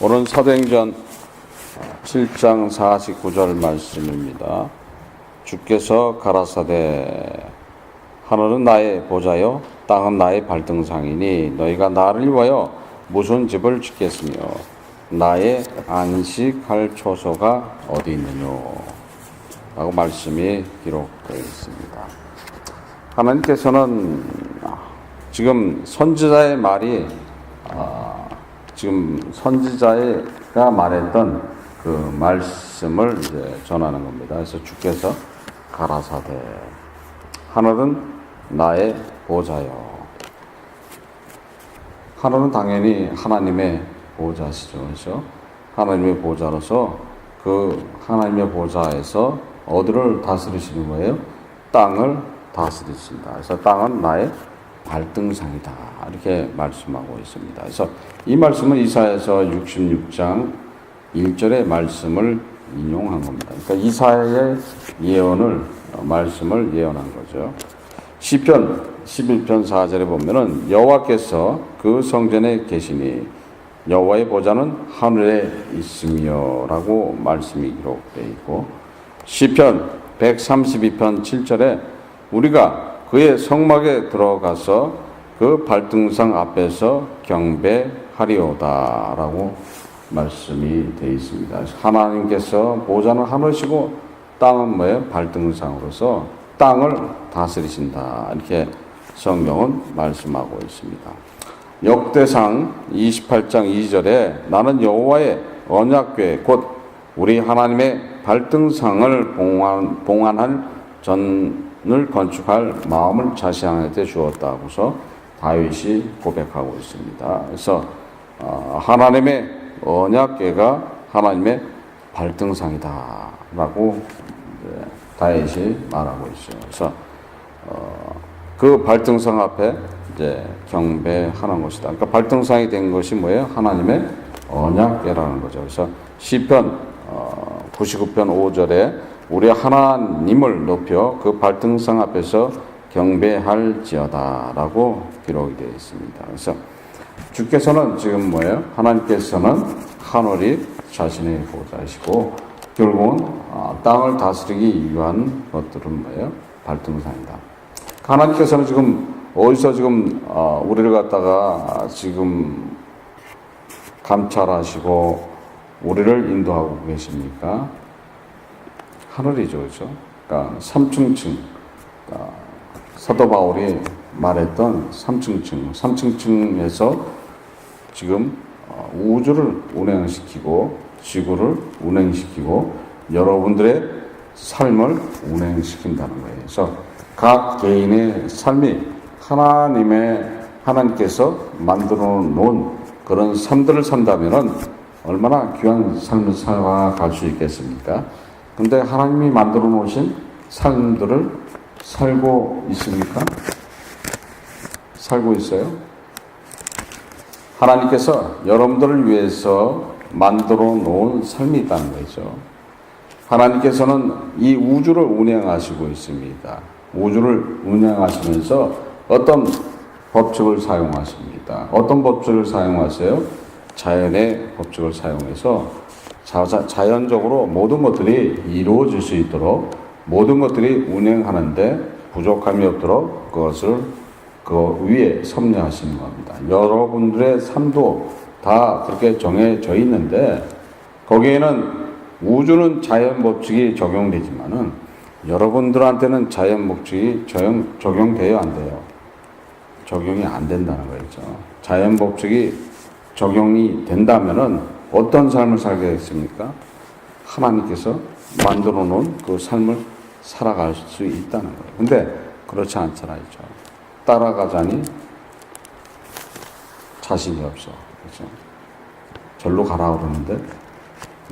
오늘 사도행전 7장 49절 말씀입니다. 주께서 가라사대 하늘은 나의 보좌요 땅은 나의 발등상이니 너희가 나를 위하여 무슨 집을 짓겠으며 나의 안식할 초소가 어디 있느뇨 라고 말씀이 기록되어 있습니다. 하나님께서는 지금 선지자의 말이 지금 선지자가 말했던 그 말씀을 이제 전하는 겁니다. 그래서 주께서 가라사대 하늘은 나의 보좌요. 하늘은 당연히 하나님의 보좌시죠. 그렇죠? 하나님의 보좌로서 그 하나님의 보좌에서 어디를 다스리시는 거예요? 땅을 다스리신다. 그래서 땅은 나의 발등상이다. 이렇게 말씀하고 있습니다. 그래서 이 말씀은 이사야서 66장 1절의 말씀을 인용한 겁니다. 그러니까 이사야의 말씀을 예언한 거죠. 시편 11편 4절에 보면은 여호와께서 그 성전에 계시니 여호와의 보좌는 하늘에 있으며라고 말씀이 기록되어 있고, 시편 132편 7절에 우리가 그의 성막에 들어가서 그 발등상 앞에서 경배하리오다라고 말씀이 되어 있습니다. 하나님께서 보좌는 하늘이시고 땅은 뭐예요? 발등상으로서 땅을 다스리신다. 이렇게 성경은 말씀하고 있습니다. 역대상 28장 2절에 나는 여호와의 언약궤 곧 우리 하나님의 발등상을 봉안할 전을 건축할 마음을 자신한테 주었다고서 다윗이 고백하고 있습니다. 그래서 하나님의 언약궤가 하나님의 발등상이다라고 다윗이 말하고 있어요. 그래서 그 발등상 앞에 이제 경배하는 것이다. 그러니까 발등상이 된 것이 뭐예요? 하나님의 언약궤라는 거죠. 그래서 시편 99편 5절에 우리 하나님을 높여 그 발등상 앞에서 경배할지어다라고 기록이 되어 있습니다. 그래서 주께서는 지금 뭐예요? 하나님께서는 하늘이 자신의 보좌이시고 결국은 땅을 다스리기 위한 것들은 뭐예요? 발등상이다. 하나님께서는 지금 어디서 지금 우리를 갖다가 지금 감찰하시고 우리를 인도하고 계십니까? 하늘이죠, 그렇죠? 그러니까 3층층, 그러니까 사도 바울이 말했던 3층층에서 지금 우주를 운행시키고 지구를 운행시키고 여러분들의 삶을 운행시킨다는 거예요. 그래서 각 개인의 삶이 하나님께서 만들어 놓은 그런 삶들을 산다면은 얼마나 귀한 삶을 살아갈 수 있겠습니까? 근데 하나님이 만들어 놓으신 삶들을 살고 있습니까? 살고 있어요? 하나님께서 여러분들을 위해서 만들어 놓은 삶이 있다는 거죠. 하나님께서는 이 우주를 운행하시고 있습니다. 우주를 운행하시면서 어떤 법칙을 사용하십니다. 어떤 법칙을 사용하세요? 자연의 법칙을 사용해서 자연적으로 모든 것들이 이루어질 수 있도록 모든 것들이 운행하는데 부족함이 없도록 그것을 그 위에 섭리하시는 겁니다. 여러분들의 삶도 다 그렇게 정해져 있는데 거기에는 우주는 자연 법칙이 적용되지만은 여러분들한테는 자연 법칙이 적용돼요, 안 돼요? 적용이 안 된다는 거죠. 자연 법칙이 적용이 된다면은 어떤 삶을 살게 됐습니까? 하나님께서 만들어 놓은 그 삶을 살아갈 수 있다는 거예요. 근데 그렇지 않잖아요. 따라가자니 자신이 없어. 그렇죠? 절로 가라 그러는데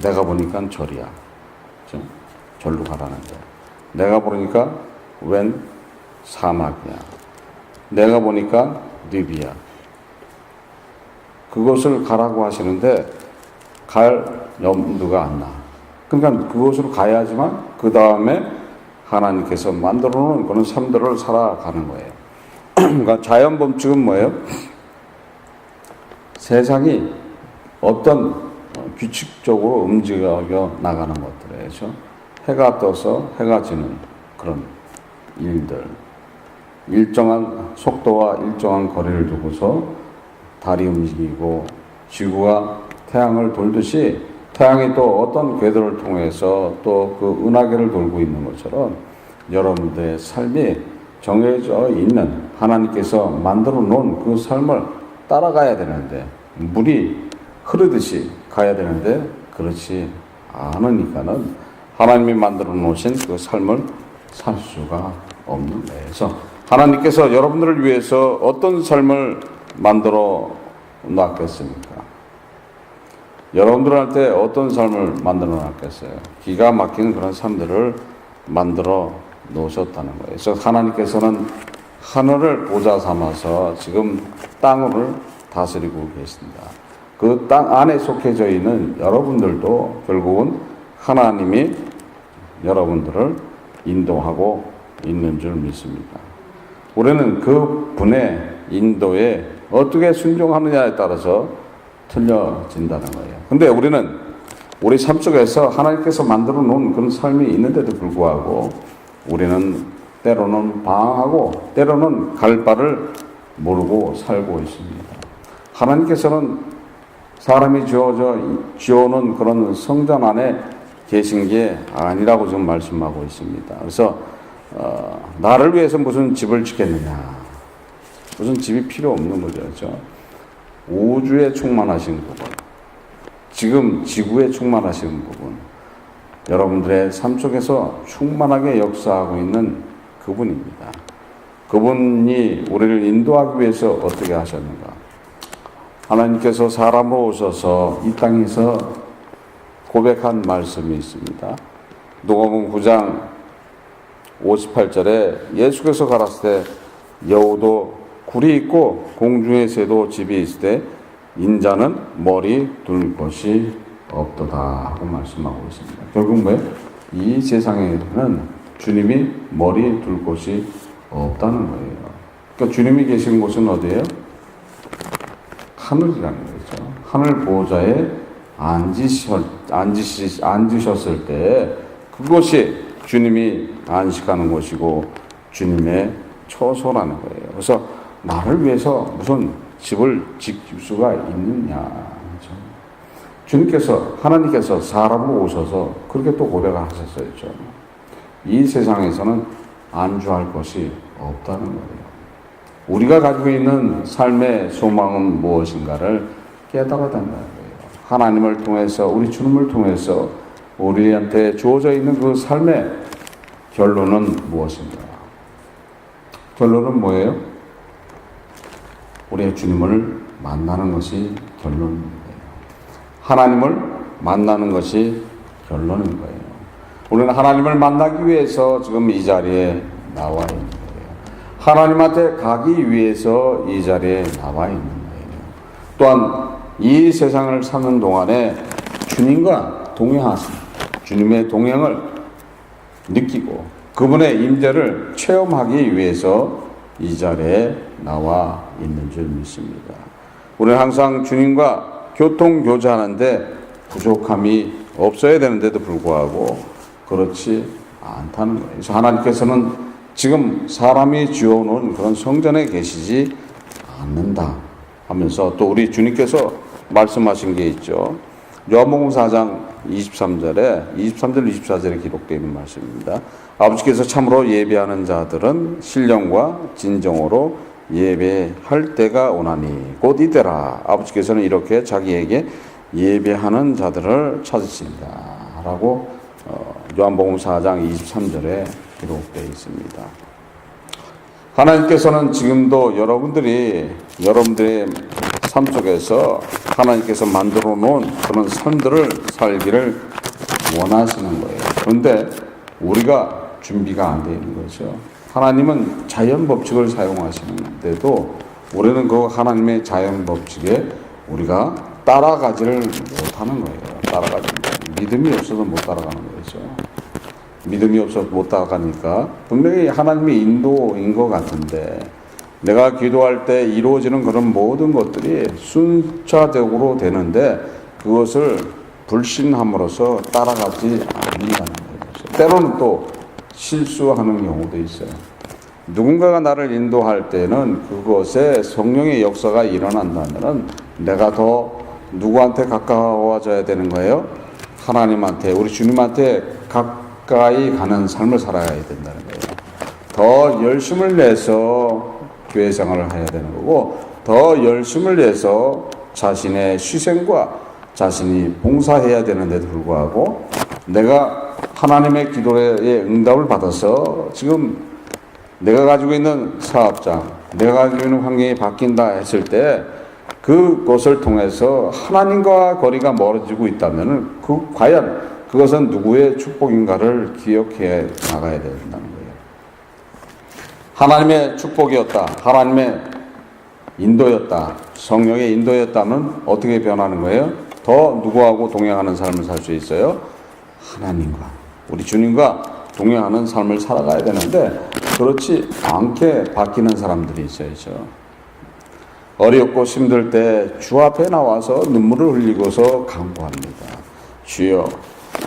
내가 보니까 절이야. 그렇죠? 절로 가라는데 내가 보니까 웬 사막이야. 내가 보니까 리비야. 그것을 가라고 하시는데 갈 염두가 안 나. 그러니까 그곳으로 가야지만 그 다음에 하나님께서 만들어 놓은 그런 삶들을 살아가는 거예요. 그러니까 자연 법칙은 뭐예요? 세상이 어떤 규칙적으로 움직여 나가는 것들이죠. 해가 떠서 해가 지는 그런 일들, 일정한 속도와 일정한 거리를 두고서 달이 움직이고 지구가 태양을 돌듯이 태양이 또 어떤 궤도를 통해서 또 그 은하계를 돌고 있는 것처럼 여러분들의 삶이 정해져 있는 하나님께서 만들어 놓은 그 삶을 따라가야 되는데, 물이 흐르듯이 가야 되는데 그렇지 않으니까는 하나님이 만들어 놓으신 그 삶을 살 수가 없는 거예요. 그래서 하나님께서 여러분들을 위해서 어떤 삶을 만들어 놨겠습니까? 여러분들한테 어떤 삶을 만들어 놨겠어요? 기가 막힌 그런 삶들을 만들어 놓으셨다는 거예요. 그래서 하나님께서는 하늘을 보좌 삼아서 지금 땅을 다스리고 계십니다. 그 땅 안에 속해져 있는 여러분들도 결국은 하나님이 여러분들을 인도하고 있는 줄 믿습니다. 우리는 그 분의 인도에 어떻게 순종하느냐에 따라서 틀려진다는 거예요. 근데 우리는 우리 삶 속에서 하나님께서 만들어 놓은 그런 삶이 있는데도 불구하고 우리는 때로는 방황하고 때로는 갈 바를 모르고 살고 있습니다. 하나님께서는 사람이 지어놓은 그런 성전 안에 계신 게 아니라고 지금 말씀하고 있습니다. 그래서 나를 위해서 무슨 집을 짓겠느냐, 무슨 집이 필요 없는 거죠. 그렇죠? 우주에 충만하신 부분, 지금 지구에 충만하신 부분, 여러분들의 삶 속에서 충만하게 역사하고 있는 그분입니다. 그분이 우리를 인도하기 위해서 어떻게 하셨는가? 하나님께서 사람으로 오셔서 이 땅에서 고백한 말씀이 있습니다. 누가복음 9장 58절에 예수께서 가라사대 여우도 굴이 있고 공중의 새도 집이 있을 때 인자는 머리 둘 곳이 없도다 하고 말씀하고 있습니다. 결국 뭐예요? 이 세상에는 주님이 머리 둘 곳이 없다는 거예요. 그러니까 주님이 계신 곳은 어디예요? 하늘이라는 거죠. 하늘 보좌에 앉으셨을 때 그것이 주님이 안식하는 곳이고 주님의 처소라는 거예요. 그래서 나를 위해서 무슨 집을 지킬 수가 있느냐. 그렇죠? 주님께서, 하나님께서 사람으로 오셔서 그렇게 또 고백을 하셨어요. 이 세상에서는 안주할 것이 없다는 거예요. 우리가 가지고 있는 삶의 소망은 무엇인가를 깨달아야 된다는 거예요. 하나님을 통해서, 우리 주님을 통해서 우리한테 주어져 있는 그 삶의 결론은 무엇인가? 결론은 뭐예요? 우리의 주님을 만나는 것이 결론입니다. 하나님을 만나는 것이 결론인 거예요. 우리는 하나님을 만나기 위해서 지금 이 자리에 나와 있는 거예요. 하나님한테 가기 위해서 이 자리에 나와 있는 거예요. 또한 이 세상을 사는 동안에 주님과 동행하신, 주님의 동행을 느끼고 그분의 임재를 체험하기 위해서 이 자리에 나와 있는 줄 믿습니다. 우리는 항상 주님과 교통교제하는데 부족함이 없어야 되는데도 불구하고 그렇지 않다는 거예요. 그래서 하나님께서는 지금 사람이 지어놓은 그런 성전에 계시지 않는다 하면서 또 우리 주님께서 말씀하신 게 있죠. 요한복음 4장 23절, 24절에 기록되어 있는 말씀입니다. 아버지께서 참으로 예배하는 자들은 신령과 진정으로 예배할 때가 오나니 곧 이때라. 아버지께서는 이렇게 자기에게 예배하는 자들을 찾으신다 라고 요한복음 4장 23절에 기록되어 있습니다. 하나님께서는 지금도 여러분들의 삶 속에서 하나님께서 만들어 놓은 그런 삶들을 살기를 원하시는 거예요. 그런데 우리가 준비가 안 되어 있는 거죠. 하나님은 자연 법칙을 사용하시는데도 우리는 그 하나님의 자연 법칙에 우리가 따라가지를 못하는 거예요. 믿음이 없어서 못 따라가는 거죠. 믿음이 없어서 못 따라가니까 분명히 하나님의 인도인 것 같은데 내가 기도할 때 이루어지는 그런 모든 것들이 순차적으로 되는데 그것을 불신함으로써 따라가지 않는다는 거죠. 때로는 또 실수하는 경우도 있어요. 누군가가 나를 인도할 때는 그곳에 성령의 역사가 일어난다면 내가 더 누구한테 가까워져야 되는 거예요? 하나님한테, 우리 주님한테 가까이 가는 삶을 살아야 된다는 거예요. 더 열심을 내서 교회 생활을 해야 되는 거고, 더 열심을 내서 자신의 희생과 자신이 봉사해야 되는데도 불구하고 내가 하나님의 기도에 응답을 받아서 지금 내가 가지고 있는 사업장, 내가 가지고 있는 환경이 바뀐다 했을 때 그것을 통해서 하나님과 거리가 멀어지고 있다면 과연 그것은 누구의 축복인가를 기억해 나가야 된다는 거예요. 하나님의 축복이었다, 하나님의 인도였다, 성령의 인도였다면 어떻게 변하는 거예요? 더 누구하고 동행하는 삶을 살 수 있어요? 하나님과, 우리 주님과 동행하는 삶을 살아가야 되는데 그렇지 않게 바뀌는 사람들이 있어야죠. 어렵고 힘들 때 주 앞에 나와서 눈물을 흘리고서 간구합니다. 주여,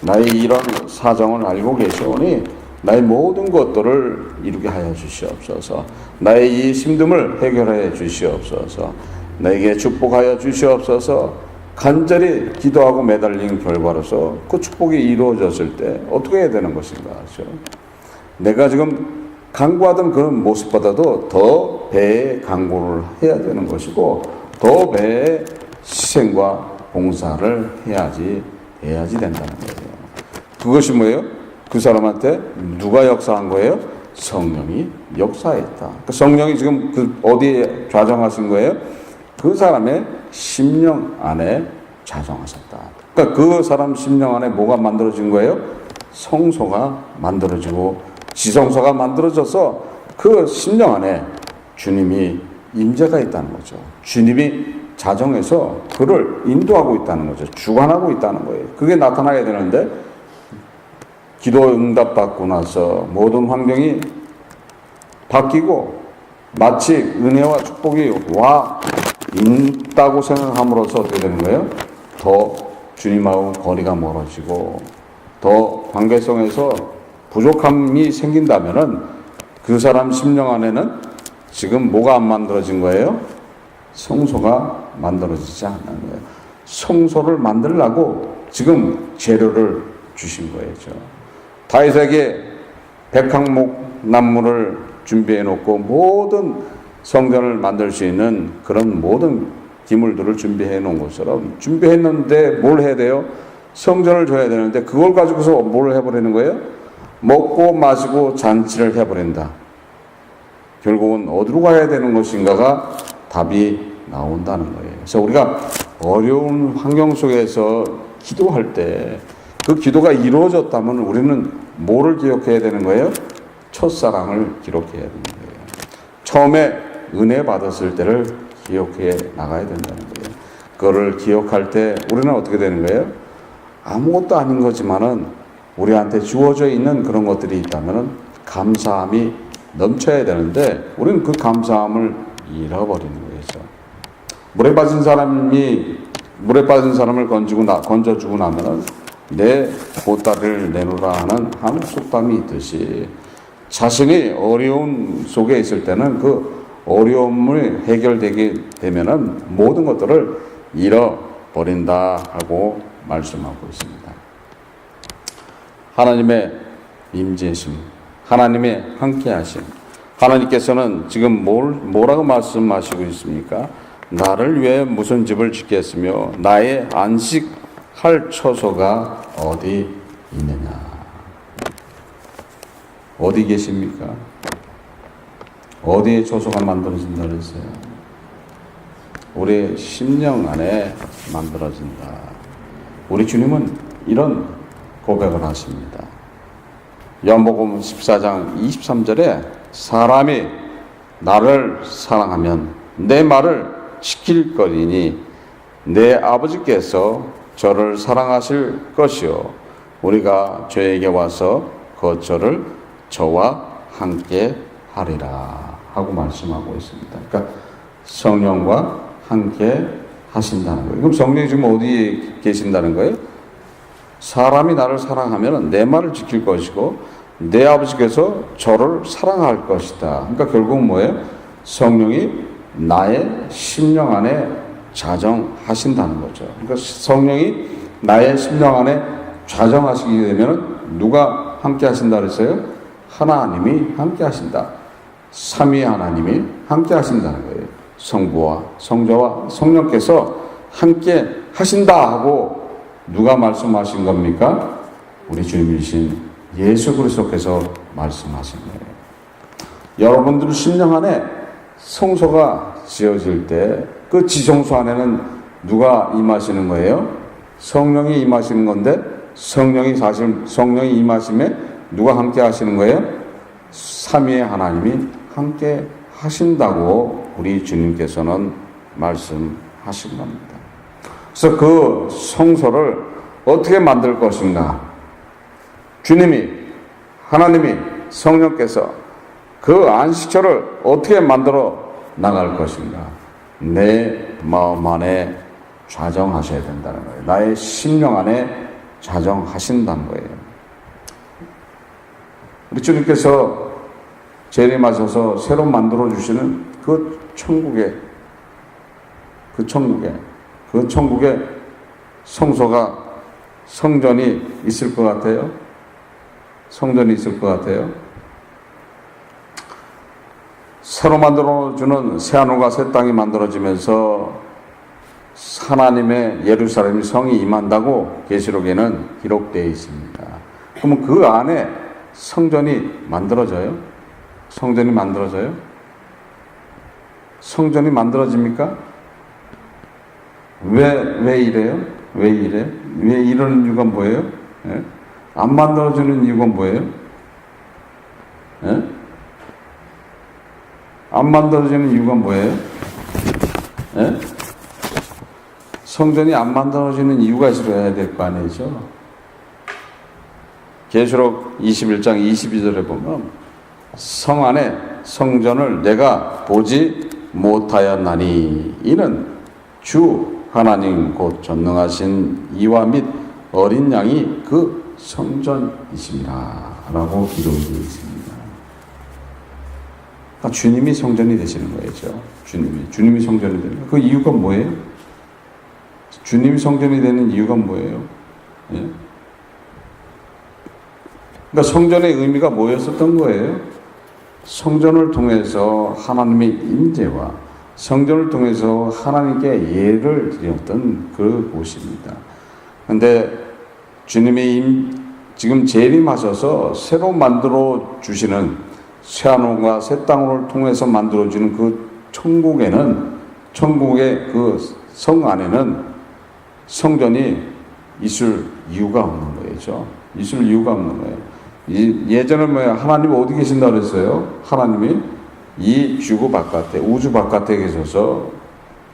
나의 이런 사정을 알고 계시오니 나의 모든 것들을 이루게 하여 주시옵소서. 나의 이 힘듦을 해결해 주시옵소서. 나에게 축복하여 주시옵소서. 간절히 기도하고 매달린 결과로서 그 축복이 이루어졌을 때 어떻게 해야 되는 것인가 하죠. 내가 지금 간구하던 그런 모습보다도 더 배의 간구를 해야 되는 것이고 더 배의 희생과 봉사를 해야지 된다는 거예요. 그것이 뭐예요? 그 사람한테 누가 역사한 거예요? 성령이 역사했다. 성령이 지금 어디에 좌정하신 거예요? 그 사람의 심령 안에 좌정하셨다. 그러니까 그 사람 심령 안에 뭐가 만들어진 거예요? 성소가 만들어지고 지성소가 만들어져서 그 심령 안에 주님이 임재가 있다는 거죠. 주님이 자정해서 그를 인도하고 있다는 거죠. 주관하고 있다는 거예요. 그게 나타나야 되는데 기도 응답받고 나서 모든 환경이 바뀌고 마치 은혜와 축복이 와 있다고 생각함으로써 어떻게 되는 거예요? 더 주님하고 거리가 멀어지고 더 관계성에서 부족함이 생긴다면은 그 사람 심령 안에는 지금 뭐가 안 만들어진 거예요? 성소가 만들어지지 않는 거예요. 성소를 만들려고 지금 재료를 주신 거예요. 다윗에게 백항목 나무를 준비해 놓고 모든 성전을 만들 수 있는 그런 모든 기물들을 준비해 놓은 것처럼 준비했는데 뭘 해야 돼요? 성전을 줘야 되는데 그걸 가지고서 뭘 해버리는 거예요? 먹고 마시고 잔치를 해버린다. 결국은 어디로 가야 되는 것인가가 답이 나온다는 거예요. 그래서 우리가 어려운 환경 속에서 기도할 때 그 기도가 이루어졌다면 우리는 뭐를 기억해야 되는 거예요? 첫사랑을 기록해야 되는 거예요. 처음에 은혜 받았을 때를 기억해 나가야 된다는 거예요. 그거를 기억할 때 우리는 어떻게 되는 거예요? 아무것도 아닌 거지만은 우리한테 주어져 있는 그런 것들이 있다면 감사함이 넘쳐야 되는데 우리는 그 감사함을 잃어버리는 거죠. 물에 빠진 사람을 건져주고 나면은 내 보따리를 내놓으라 하는 한국 속담이 있듯이 자신이 어려움 속에 있을 때는 그 어려움을 해결되게 되면은 모든 것들을 잃어버린다 하고 말씀하고 있습니다. 하나님의 임재심, 하나님의 함께하심. 하나님께서는 지금 뭐라고 말씀하시고 있습니까? 나를 위해 무슨 집을 짓겠으며 나의 안식할 처소가 어디 있느냐? 어디 계십니까? 어디에 처소가 만들어진다 그랬어요? 우리의 심령 안에 만들어진다. 우리 주님은 이런 고백을 하십니다. 요한복음 14장 23절에 사람이 나를 사랑하면 내 말을 지킬 거리니 내 아버지께서 저를 사랑하실 것이요 우리가 저에게 와서 거처를 저와 함께 하리라 하고 말씀하고 있습니다. 그러니까 성령과 함께 하신다는 거예요. 그럼 성령이 지금 어디에 계신다는 거예요? 사람이 나를 사랑하면 내 말을 지킬 것이고 내 아버지께서 저를 사랑할 것이다. 그러니까 결국 뭐예요? 성령이 나의 심령 안에 자정하신다는 거죠. 그러니까 성령이 나의 심령 안에 자정하시게 되면 누가 함께 하신다 그랬어요? 하나님이 함께 하신다. 삼위 하나님이 함께 하신다는 거예요. 성부와 성자와 성령께서 함께 하신다 하고 누가 말씀하신 겁니까? 우리 주님이신 예수 그리스도께서 말씀하신 거예요. 여러분들 심령 안에 성소가 지어질 때 그 지성소 안에는 누가 임하시는 거예요? 성령이 임하시는 건데 성령이 임하심에 누가 함께 하시는 거예요? 삼위의 하나님이 함께 하신다고 우리 주님께서는 말씀하신 겁니다. 그래서 그 성소를 어떻게 만들 것인가? 하나님이 성령께서 그 안식처를 어떻게 만들어 나갈 것인가? 내 마음 안에 좌정하셔야 된다는 거예요. 나의 심령 안에 좌정하신다는 거예요. 우리 주님께서 재림하셔서 새로 만들어 주시는 그 천국에 성소가 성전이 있을 것 같아요? 성전이 있을 것 같아요? 새로 만들어주는 새하늘과 새 땅이 만들어지면서 하나님의 예루살렘 성이 임한다고 계시록에는 기록되어 있습니다. 그러면 그 안에 성전이 만들어져요? 성전이 만들어져요? 성전이 만들어집니까? 왜 이래요? 왜 이래? 왜 이러는 이유가 뭐예요? 예? 안 만들어지는 이유가 뭐예요? 예? 안 만들어지는 이유가 뭐예요? 예? 성전이 안 만들어지는 이유가 있어야 될 거 아니죠? 계시록 21장 22절에 보면 성 안에 성전을 내가 보지 못하였나니 이는 주 하나님 곧 전능하신 이와 및 어린 양이 그 성전이십니다 라고 기록되어 있습니다. 그러니까 주님이 성전이 되시는 거죠. 주님이 성전이 되는 거예요. 그 이유가 뭐예요? 주님이 성전이 되는 이유가 뭐예요? 예? 그러니까 성전의 의미가 뭐였었던 거예요? 성전을 통해서 하나님의 임재와 성전을 통해서 하나님께 예를 드렸던 그 곳입니다. 그런데 주님이 지금 재림하셔서 새로 만들어 주시는 새하늘과 새 땅을 통해서 만들어 주는 그 천국에는, 천국의 그 성 안에는 성전이 있을 이유가 없는 거죠. 있을 이유가 없는 거예요. 예전에 뭐야, 하나님 어디 계신다 그랬어요? 하나님이 이 지구 바깥에, 우주 바깥에 계셔서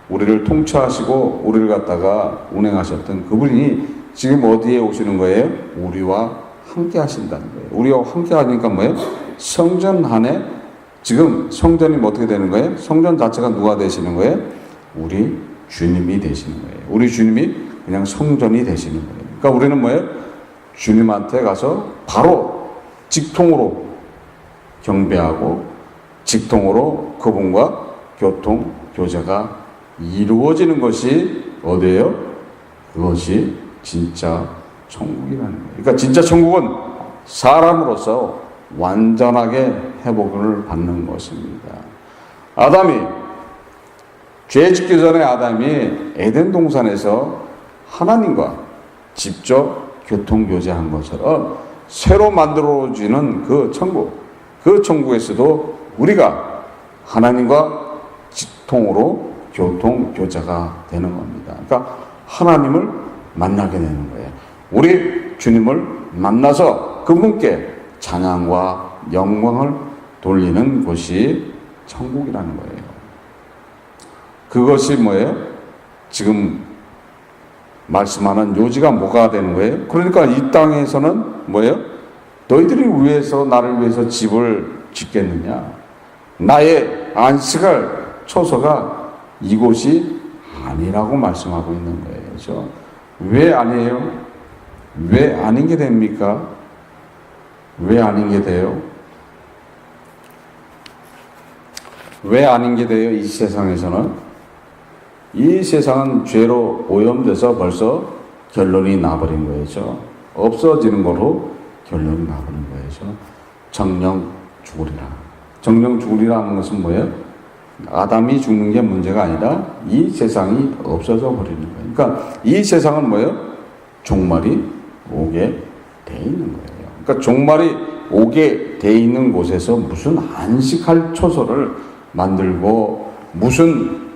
우리를 통치하시고 우리를 갖다가 운행하셨던 그분이 지금 어디에 오시는 거예요? 우리와 함께 하신다는 거예요. 우리와 함께 하니까 뭐예요? 성전 안에 지금 성전이 어떻게 되는 거예요? 성전 자체가 누가 되시는 거예요? 우리 주님이 되시는 거예요. 우리 주님이 그냥 성전이 되시는 거예요. 그러니까 우리는 뭐예요? 주님한테 가서 바로 직통으로 경배하고 직통으로 그분과 교통, 교제가 이루어지는 것이 어디예요? 그것이 진짜 천국이라는 거예요. 그러니까 진짜 천국은 사람으로서 완전하게 회복을 받는 것입니다. 아담이 죄 짓기 전에 아담이 에덴 동산에서 하나님과 직접 교통교제한 것처럼 새로 만들어지는 그 천국, 그 천국에서도 우리가 하나님과 직통으로 교통교제가 되는 겁니다. 그러니까 하나님을 만나게 되는 거예요. 우리 주님을 만나서 그분께 찬양과 영광을 돌리는 곳이 천국이라는 거예요. 그것이 뭐예요? 지금 말씀하는 요지가 뭐가 되는 거예요? 그러니까 이 땅에서는 뭐예요? 너희들이 위해서, 나를 위해서 집을 짓겠느냐? 나의 안식을 처소가 이곳이 아니라고 말씀하고 있는 거예요. 그렇죠? 왜 아니에요? 왜 아닌 게 됩니까? 왜 아닌 게 돼요? 왜 아닌 게 돼요? 이 세상에서는? 이 세상은 죄로 오염돼서 벌써 결론이 나버린 거죠. 없어지는 거로 결론이 나버린 거죠. 정령 죽으리라. 정령 죽으리라 하는 것은 뭐예요? 아담이 죽는 게 문제가 아니라 이 세상이 없어져 버리는 거예요. 그러니까 이 세상은 뭐예요? 종말이 오게 돼 있는 거예요. 그러니까 종말이 오게 돼 있는 곳에서 무슨 안식할 초소를 만들고 무슨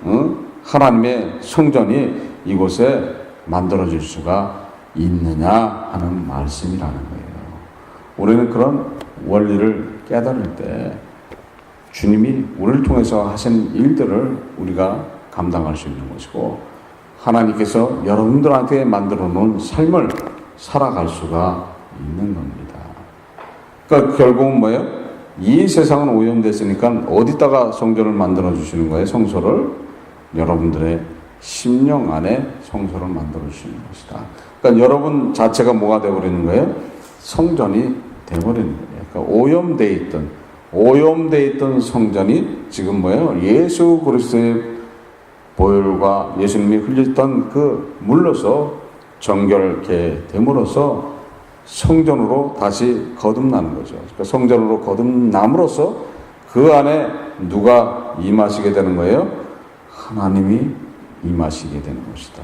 하나님의 성전이 이곳에 만들어질 수가 있느냐 하는 말씀이라는 거예요. 우리는 그런 원리를 깨달을 때 주님이 우리를 통해서 하신 일들을 우리가 감당할 수 있는 것이고 하나님께서 여러분들한테 만들어 놓은 삶을 살아갈 수가 있는 겁니다. 그러니까 결국은 뭐예요? 이 세상은 오염됐으니까 어디다가 성전을 만들어 주시는 거예요? 성소를? 여러분들의 심령 안에 성소를 만들어 주시는 것이다. 그러니까 여러분 자체가 뭐가 되어버리는 거예요? 성전이 되어버리는 거예요. 그러니까 오염돼 있던 성전이 지금 뭐예요? 예수 그리스도의 보혈과 예수님이 흘렸던 그 물로서 정결케 됨으로써 성전으로 다시 거듭나는 거죠. 그러니까 성전으로 거듭남으로써 그 안에 누가 임하시게 되는 거예요? 하나님이 임하시게 되는 것이다.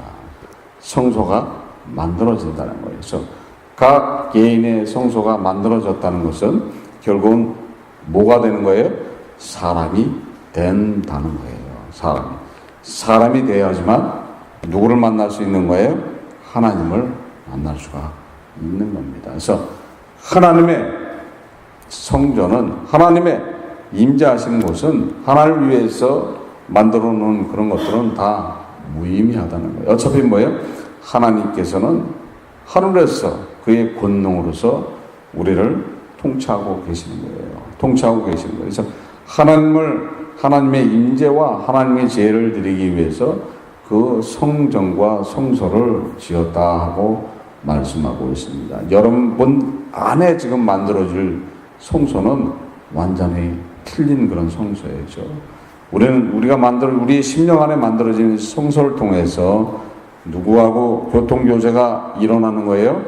성소가 만들어진다는 거예요. 그래서 각 개인의 성소가 만들어졌다는 것은 결국은 뭐가 되는 거예요? 사람이 된다는 거예요. 사람이 되어야지만 누구를 만날 수 있는 거예요? 하나님을 만날 수가 있는 겁니다. 그래서 하나님의 성전은 하나님의 임재하시는 곳은 하나님을 위해서 만들어 놓은 그런 것들은 다 무의미하다는 거예요. 어차피 뭐예요? 하나님께서는 하늘에서 그의 권능으로서 우리를 통치하고 계시는 거예요. 그래서 하나님의 임재와 하나님의 제를 드리기 위해서 그 성전과 성소를 지었다 하고 말씀하고 있습니다. 여러분 안에 지금 만들어질 성소는 완전히 틀린 그런 성소이죠. 우리 심령 안에 만들어진 성소를 통해서 누구하고 교통교제가 일어나는 거예요?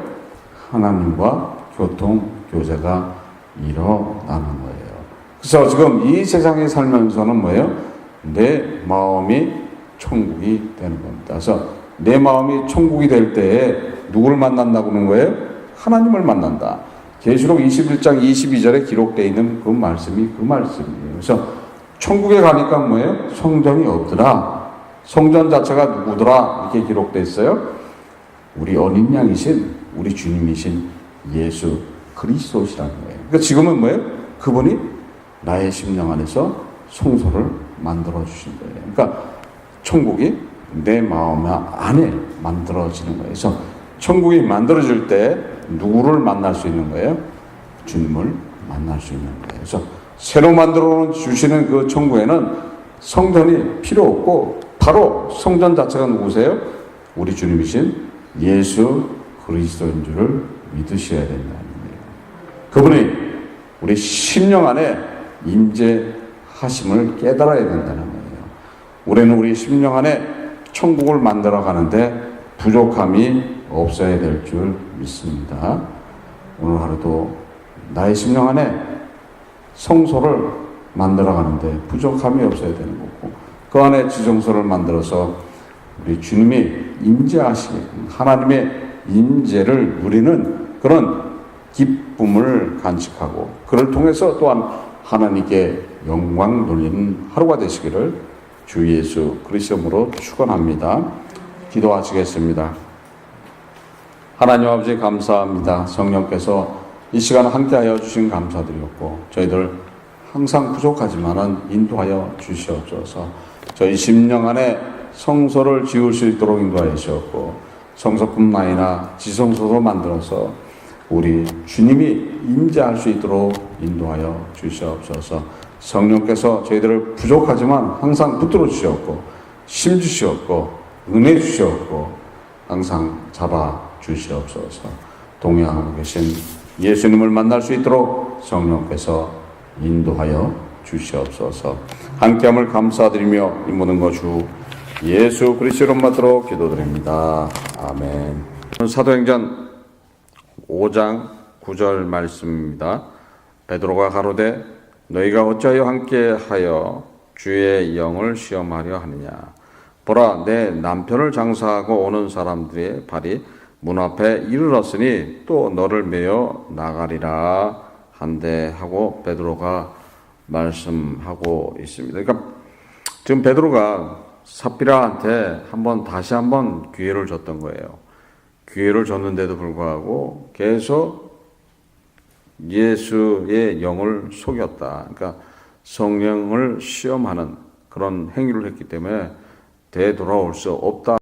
하나님과 교통교제가 일어나는 거예요. 그래서 지금 이 세상에 살면서는 뭐예요? 내 마음이 천국이 되는 겁니다. 그래서 내 마음이 천국이 될 때에 누구를 만난다고 하는 거예요? 하나님을 만난다. 계시록 21장 22절에 기록되어 있는 그 말씀이 그 말씀이에요. 그래서 천국에 가니까 뭐예요? 성전이 없더라. 성전 자체가 누구더라? 이렇게 기록되어 있어요. 우리 어린 양이신 우리 주님이신 예수 그리스도시라는 거예요. 그러니까 지금은 뭐예요? 그분이 나의 심령 안에서 성소를 만들어 주신 거예요. 그러니까 천국이 내 마음 안에 만들어지는 거예요. 그래서 천국이 만들어질 때 누구를 만날 수 있는 거예요? 주님을 만날 수 있는 거예요. 그래서 새로 만들어 주시는 그 천국에는 성전이 필요 없고 바로 성전 자체가 누구세요? 우리 주님이신 예수 그리스도인 줄을 믿으셔야 된다는 거예요. 그분이 우리 심령 안에 임재하심을 깨달아야 된다는 거예요. 우리는 우리 심령 안에 천국을 만들어 가는데 부족함이 없어야 될 줄 믿습니다. 오늘 하루도 나의 심령 안에 성소를 만들어 가는데 부족함이 없어야 되는 거고 그 안에 지성소를 만들어서 우리 주님이 임재하시게 하나님의 임재를 누리는 그런 기쁨을 간직하고 그를 통해서 또한 하나님께 영광 돌리는 하루가 되시기를 주 예수 그리스도로 축원합니다. 기도하시겠습니다. 하나님 아버지 감사합니다. 성령께서 이 시간 함께하여 주신 감사드렸고 저희들 항상 부족하지만은 인도하여 주시옵소서. 저희 심령 안에 성소를 지을 수 있도록 인도하여 주셨고 성소뿐만 아니라 지성소도 만들어서 우리 주님이 임재할 수 있도록 인도하여 주시옵소서. 성령께서 저희들을 부족하지만 항상 붙들어 주셨고 힘 주셨고 은혜 주셨고 항상 잡아 주시옵소서. 동행하고 계신 예수님을 만날 수 있도록 성령께서 인도하여 주시옵소서. 함께함을 감사드리며 이 모든 것 주 예수 그리스도로 받도록 기도드립니다. 아멘. 사도행전 5장 9절 말씀입니다. 베드로가 가로되 너희가 어찌하여 함께하여 주의 영을 시험하려 하느냐. 보라, 내 남편을 장사하고 오는 사람들의 발이 문 앞에 이르렀으니 또 너를 메어 나가리라 한대 하고 베드로가 말씀하고 있습니다. 그러니까 지금 베드로가 삽비라한테 다시 한번 기회를 줬던 거예요. 기회를 줬는데도 불구하고 계속 예수의 영을 속였다. 그러니까 성령을 시험하는 그런 행위를 했기 때문에 되돌아올 수 없다.